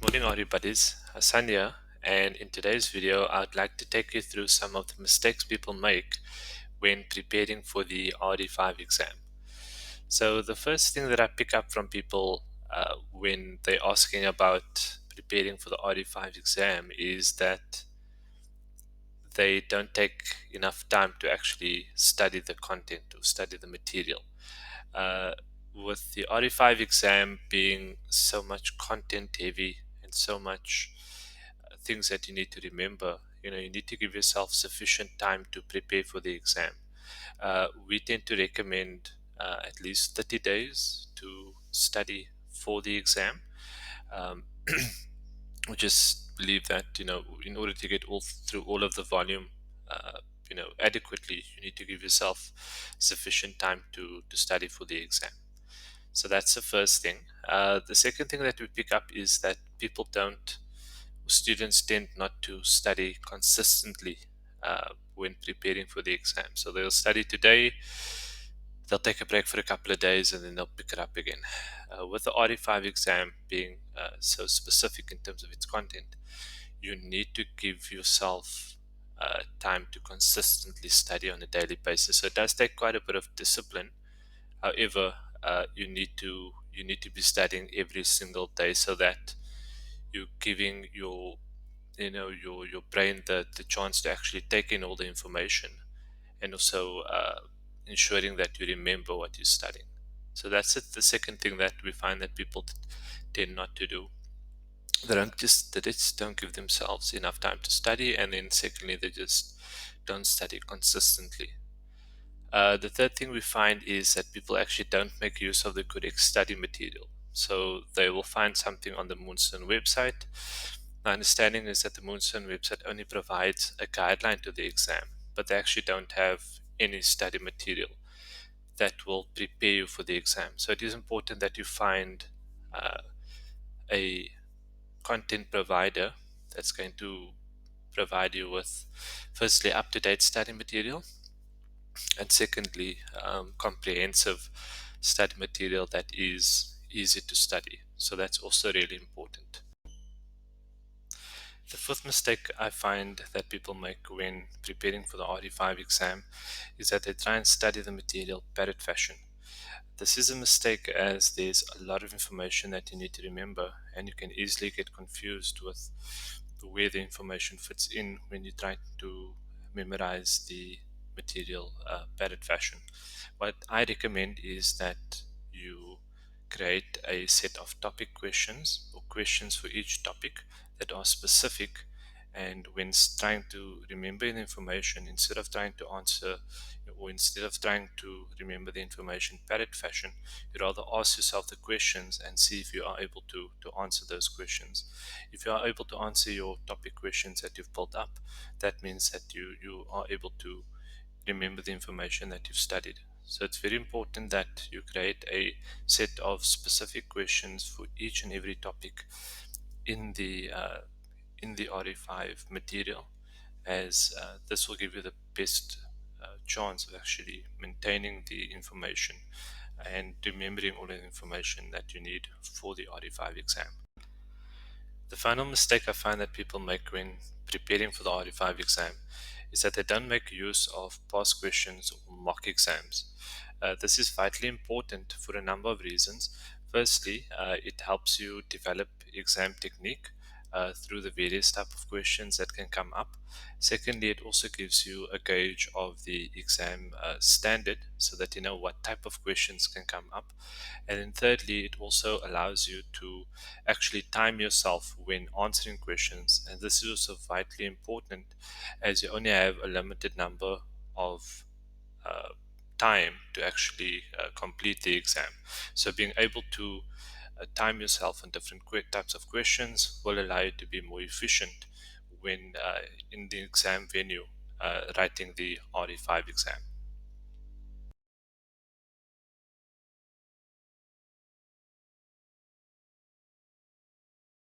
Morning all buddies, Hassan here, and in today's video I'd like to take you through some of the mistakes people make when preparing for the RE5 exam. So the first thing that I pick up from people when they're asking about preparing for the RE5 exam is that they don't take enough time to actually study the content or study the material. Uh, with the RE5 exam being so much content heavy and so much things that you need to remember, you need to give yourself sufficient time to prepare for the exam. We tend to recommend at least 30 days to study for the exam. Um, we just believe that in order to get all through all of the volume adequately, you need to give yourself sufficient time to study for the exam. So that's the first thing. The second thing that we pick up is that people don't students tend not to study consistently when preparing for the exam. So they'll study today, they'll take a break for a couple of days, and then they'll pick it up again. With the RE5 exam being so specific in terms of its content, you need to give yourself time to consistently study on a daily basis. So it does take quite a bit of discipline. However, you need to be studying every single day so that you're giving your brain the chance to actually take in all the information, and also ensuring that you remember what you're studying. So that's it. The second thing that we find that people tend not to do, they just don't give themselves enough time to study, and then secondly, they just don't study consistently. The third thing we find is that people actually don't make use of the correct study material. So they will find something on the Moonstone website. My understanding is that the Moonstone website only provides a guideline to the exam, but they actually don't have any study material that will prepare you for the exam. So it is important that you find a content provider that's going to provide you with, firstly, up-to-date study material, and secondly, comprehensive study material that is easy to study. So that's also really important. The fifth mistake I find that people make when preparing for the RE5 exam is that they try and study the material parrot fashion. This is a mistake as there's a lot of information that you need to remember, and you can easily get confused with where the information fits in when you try to memorize the material parrot fashion. What I recommend is that you create a set of topic questions or questions for each topic that are specific, and when trying to remember the information, instead of trying to remember the information parrot fashion, you rather ask yourself the questions and see if you are able to answer those questions. If you are able to answer your topic questions that you've built up, that means that you are able to remember the information that you've studied. So it's very important that you create a set of specific questions for each and every topic in the RE5 material, as this will give you the best chance of actually maintaining the information and remembering all the information that you need for the RE5 exam. The final mistake I find that people make when preparing for the RE5 exam is that they don't make use of past questions or mock exams. This is vitally important for a number of reasons. Firstly, it helps you develop exam technique through the various type of questions that can come up. Secondly, it also gives you a gauge of the exam standard so that you know what type of questions can come up. And then thirdly, it also allows you to actually time yourself when answering questions. And this is also vitally important as you only have a limited number of uh, time to actually complete the exam. So being able to time yourself on different types of questions will allow you to be more efficient when in the exam venue writing the RE5 exam.